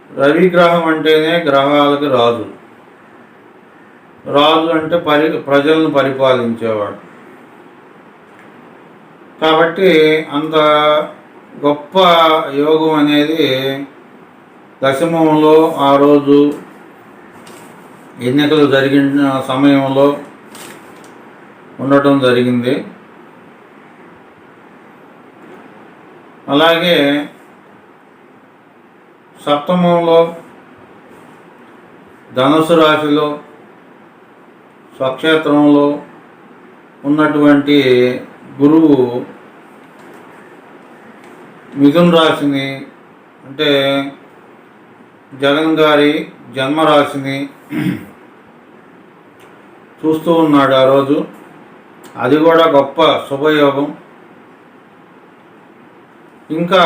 రవి గ్రహం అంటేనే గ్రహాలకు రాజు. రాజు అంటే ప్రజలను పరిపాలించేవాడు. కాబట్టి అంత గొప్ప యోగం అనేది దశమంలో ఆ రోజు ఎన్నికలు జరిగిన సమయంలో ఉండటం జరిగింది. అలాగే సప్తమంలో ధనుసు రాశిలో స్వక్షేత్రంలో ఉన్నటువంటి గురువు మిథున రాశిని, అంటే జగన్ గారి జన్మరాశిని చూస్తూ ఉన్నాడు ఆ రోజు. అది కూడా గొప్ప శుభయోగం. ఇంకా